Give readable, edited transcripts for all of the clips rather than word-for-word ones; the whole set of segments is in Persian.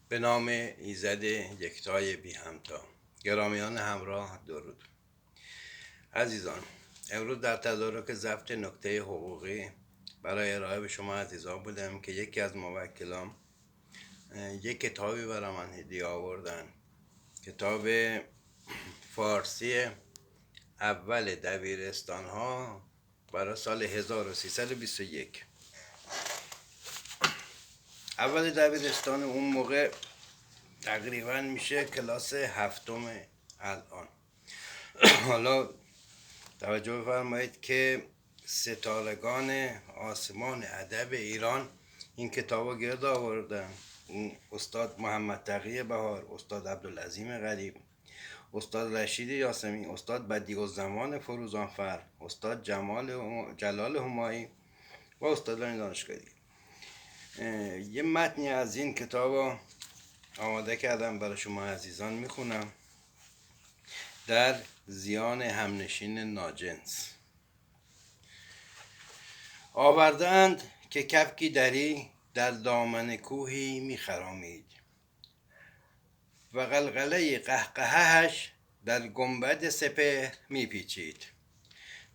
به نام ایزد یکتای بی همتا. گرامیان همراه، درود. عزیزان، امروز در تدارک ضبط نکته حقوقی برای ارائه به شما عزیزان بودم که یکی از موکلان یک کتابی برای من هدیه آوردن. کتاب فارسی اول دبیرستان ها برای سال 1321. اول دبیرستان اون موقع تقریبا میشه کلاس هفتم الان. حالا توجه بفرمایید که ستارگان آسمان ادب ایران این کتاب رو گرد آوردن. استاد محمد تقی بهار، استاد عبدالعظیم غریب، استاد رشید یاسمی، استاد بدیعالزمان فروزانفر، استاد جلال همایی و استادان دانشگاهی. یه متنی از این کتاب رو آماده کردم برای شما عزیزان، میخونم. در زیان همنشین ناجنس آوردند که کفکی دری در دامن کوهی میخرامید و غلغله قهقهش در گنبد سپهر میپیچید.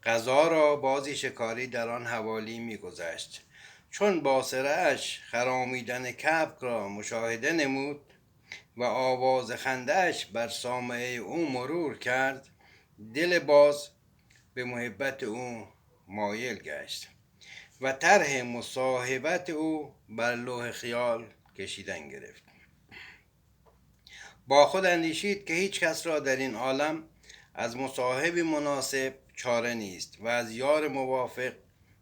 قضا را بازی شکاری در آن حوالی میگذشت. چون باسره اش خرامیدن کبک را مشاهده نمود و آواز خنده‌اش بر سامعه او مرور کرد، دل باز به محبت او مایل گشت و طرح مصاحبت او بر لوح خیال کشیدن گرفت. با خود اندیشید که هیچ کس را در این عالم از مصاحبی مناسب چاره نیست و از یار موافق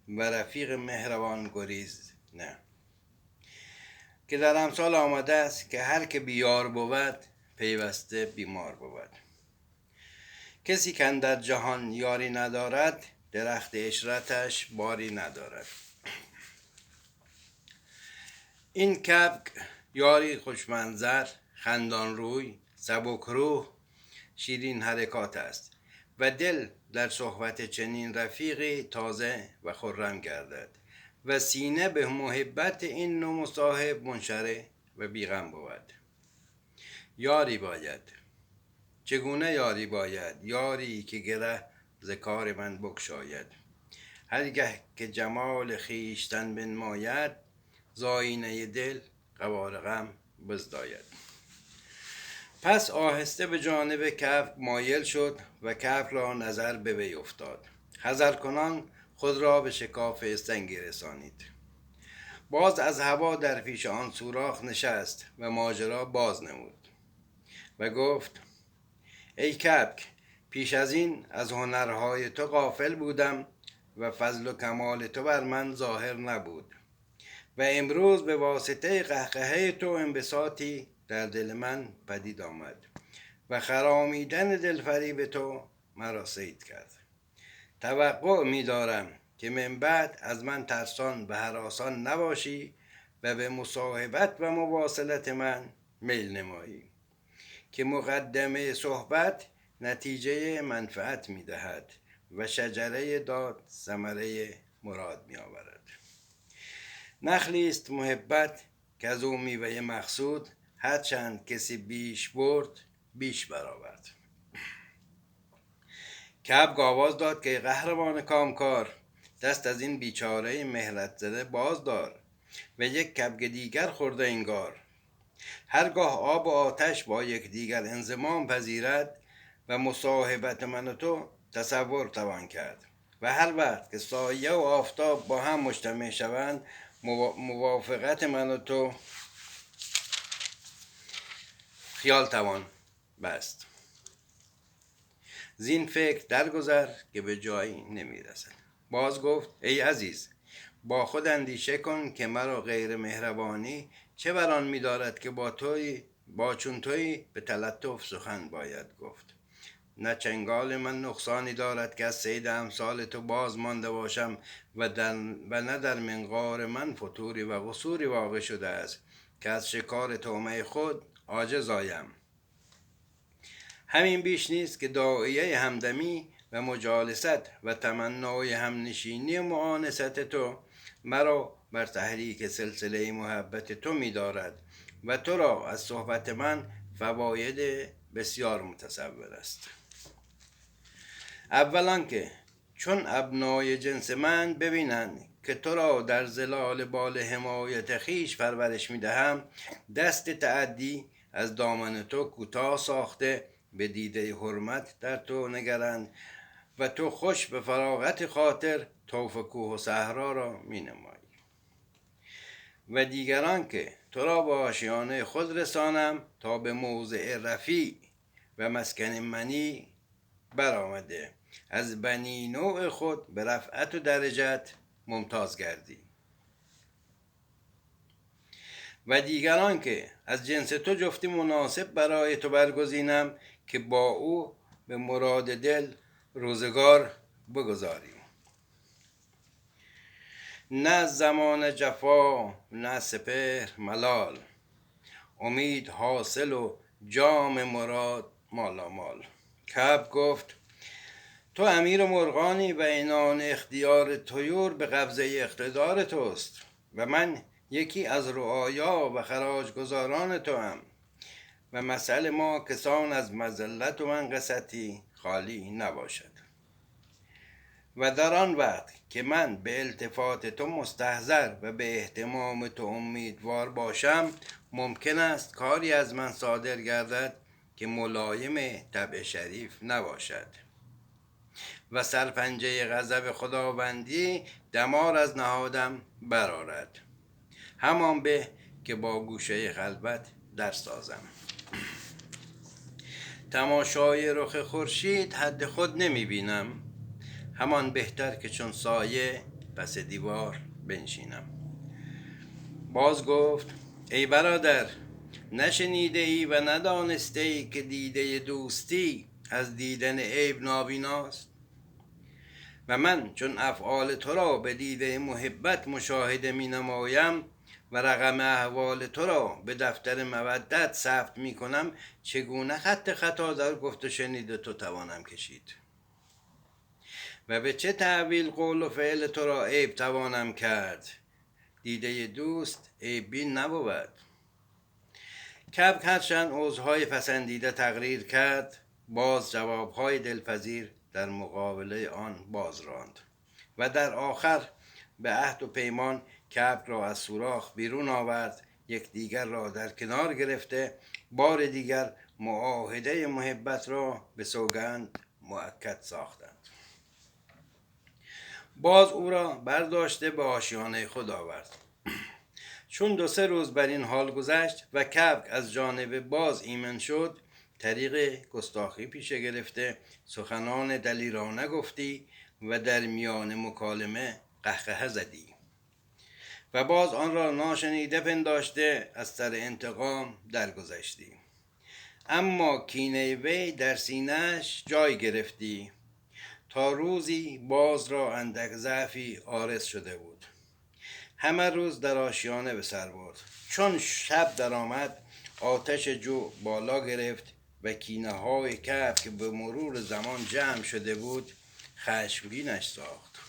و رفیق مهربان گریز نه. که در امثال آمده است که هر که بیار بود پیوسته بیمار بود. کسی که در جهان یاری ندارد درخت عشرتش باری ندارد. این کبک یاری خوشمنظر، خندان روی، سبک روح، شیرین حرکات است و دل در صحبت چنین رفیقی تازه و خرم گردد و سینه به محبت این نوع مصاحب منشرح و بیغم بود. یاری باید. چگونه یاری باید؟ یاری که گره ز کار من بگشاید. هرگه که جمال خویشتن بنماید، ز آیینه دل غبار غم بزداید. پس آهسته به جانب کبک مایل شد و کبک را نظر به وی افتاد. حذر کنان خود را به شکاف سنگی رسانید. باز از هوا در پیش آن سوراخ نشست و ماجرا باز نمود و گفت: ای کبک، پیش از این از هنرهای تو غافل بودم و فضل و کمال تو بر من ظاهر نبود و امروز به واسطه قهقهه تو انبساطی در دل من پدید آمد و خرامیدن دلفریب تو مرا صید کرد. توقع می دارم که من بعد از من ترسان و هراسان نباشی و به مصاحبت و مواصلت من میل نمایی که مقدمه صحبت نتیجه منفعت می دهد و شجره داد ثمره مراد می آورد. نخلی است محبت که از او میوه مقصود، هرچند کسی بیش برد بیش برآورد. کبک آواز داد که قهرمان کامکار، دست از این بیچاره مهلت زده باز دار و یک کبک دیگر خورده انگار. هرگاه آب و آتش با یک دیگر انضمام پذیرد و مصاحبت من و تو تصور توان کرد و هر وقت که سایه و آفتاب با هم مجتمع شوند موافقت من و تو خیال توان بست. زین فکر درگذر که به جایی نمیرسد. باز گفت: ای عزیز، با خود اندیشه کن که مرا غیر مهربانی چه بران می‌دارد که با چون تویی به تلطف سخن باید گفت. نه چنگال من نقصانی دارد که از صید امثال تو باز مانده باشم و نه در منقار من فتوری و قصوری واقع شده است که از شکار طعمه خود عاجز آیم. همین بیش نیست که داعیه همدمی و مجالست و تمنای همنشینی و معانست تو مرا بر تحریک سلسله محبت تو می دارد و تو را از صحبت من فواید بسیار متصور است. اولا که چون ابنای جنس من ببینند که تو را در ظلال بال حمایت خیش پرورش میدهم، دست تعدی از دامن تو کوتاه ساخته به دیده حرمت در تو نگرند و تو خوش به فراغت خاطر طوف کوه و صحرا را می نمایی. و دیگران که تو را به آشیانه خود رسانم تا به موضع رفیع و مسکن منی برآمده از بنی نوع خود به رفعت و درجت ممتاز گردی. و دیگران که از جنس تو جفتی مناسب برای تو برگزینم که با او به مراد دل روزگار بگذاریم. نه زمان جفا نه سپهر ملال، امید حاصل و جام مراد مالامال. کعب گفت تو امیر مرغانی و عنان اختیار طیور به قبضه اقتدار توست و من یکی از رعایا و خراج گزاران تو هم و مثل ما کسان از مذلت و منقصتی خالی نباشد. و در آن وقت که من به التفات تو مستحضر و به اهتمام تو امیدوار باشم، ممکن است کاری از من صادر گردد که ملایم طبع شریف نباشد و سرپنجه غضب خداوندی دمار از نهادم برآرد. همان به که با گوشه خلوت در سازم. تماشای رخ خورشید حد خود نمی بینم، همان بهتر که چون سایه پس دیوار بنشینم. باز گفت ای برادر، نشنیده ای و ندانسته ای که دیده دوستی از دیدن عیب نابیناست؟ و من چون افعال تو را به دیده محبت مشاهده می نمایم و رقم احوال تو را به دفتر مودت ثبت می کنم، چگونه خط خطا در گفت و شنید تو توانم کشید؟ و به چه تعویل قول و فعل تو را عیب توانم کرد؟ دیده دوست عیب بین نبود. کعب هرچند عذرهای پسندیده تقریر کرد، باز جوابهای دلپذیر در مقابله آن باز راند و در آخر به عهد و پیمان کعب را از سوراخ بیرون آورد، یکدیگر را در کنار گرفته بار دیگر معاهده محبت را به سوگند مؤکد ساختند. باز او را برداشته به آشیانه خود آورد. چون 2-3 روز بر این حال گذشت و کعب از جانب باز ایمن شد، طریق گستاخی پیشه گرفته سخنان دلیرانه گفتی و در میان مکالمه قهقه زدی و باز آن را ناشنیده پنداشته از سر انتقام درگذشتی. اما کینه وی در سینه‌اش جای گرفتی تا روزی باز را اندک ضعفی عارض شده بود. همه روز در آشیانه به سر برد. چون شب در آمد آتش جو بالا گرفت و کینه های کعب که به مرور زمان جمع شده بود خشمگینش ساخت.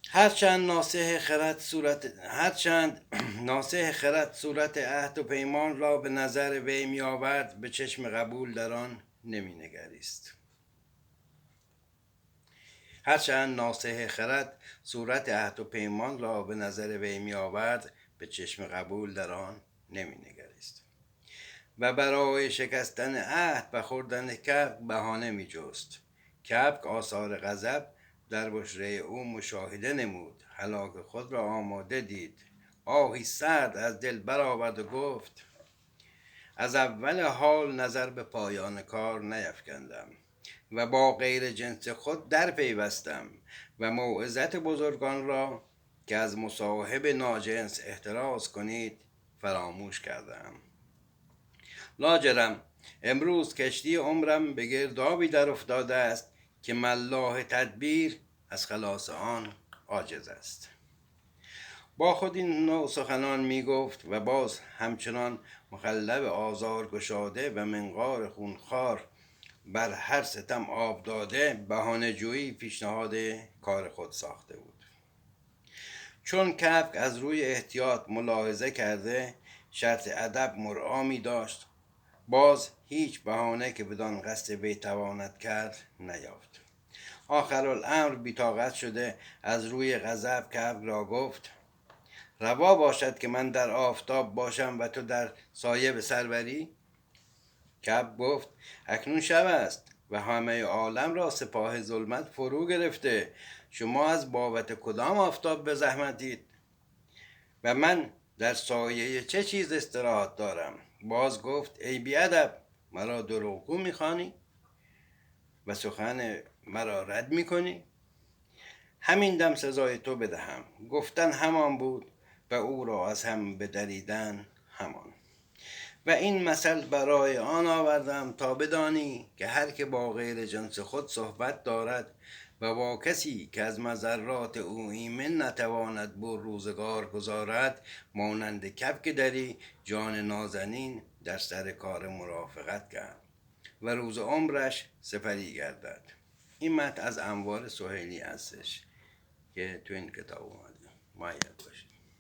هرچند ناصح خرد صورت عهد و پیمان را به نظر وی می آورد، به چشم قبول در آن نمی نگریست. هرچند ناصح خرد صورت عهد و پیمان را به نظر وی می آورد، به چشم قبول در آن نمی نگریست و برای شکستن عهد و خوردن کعب بهانه می جست. کعب آثار غضب در بشره او مشاهده نمود، هلاک خود را آماده دید، آهی سرد از دل برآورد و گفت از اول حال نظر به پایان کار نیفکندم و با غیر جنس خود در پیوستم و موعظت بزرگان را که از مصاحب ناجنس احتراز کنید فراموش کردم. لاجرم امروز کشتی عمرم به گردابی در افتاده است که ملاح تدبیر از خلاص آن عاجز است. با خود این نوع سخنان می گفت و باز همچنان مخلب آزار گشاده و منقار خونخوار بر هر ستم آب داده بهانه جویی پیشنهاد کار خود ساخته بود. چون کبک از روی احتیاط ملاحظه کرده شرط ادب مرعا می داشت، باز هیچ بهانه که بدان قصد وی تواند کرد نیافت. آخرالامر بی‌طاقت شده از روی غضب کبک را گفت: روا باشد که من در آفتاب باشم و تو در سایه به سر بری؟ کبک گفت: اکنون شب است و همه عالم را سپاه ظلمت فرو گرفته، شما از بابت کدام آفتاب به زحمتید و من در سایه چه چیز استراحت دارم؟ باز گفت: ای بیادب، مرا دروغگو میخوانی و سخن مرا رد میکنی؟ همین دم سزای تو بدهم. گفتن همان بود و او را از هم بدریدن همان. و این مثل برای آن آوردم تا بدانی که هر که با غیر جنس خود صحبت دارد و با کسی که از مضرات او ایمن نتواند بر روزگار گذارد، مانند کبک دری جان نازنین در سر کار مرافقت کرد و روز عمرش سپری گردد. این متن از انوار سهیلی هستش که تو این کتاب اومده. معید باشید.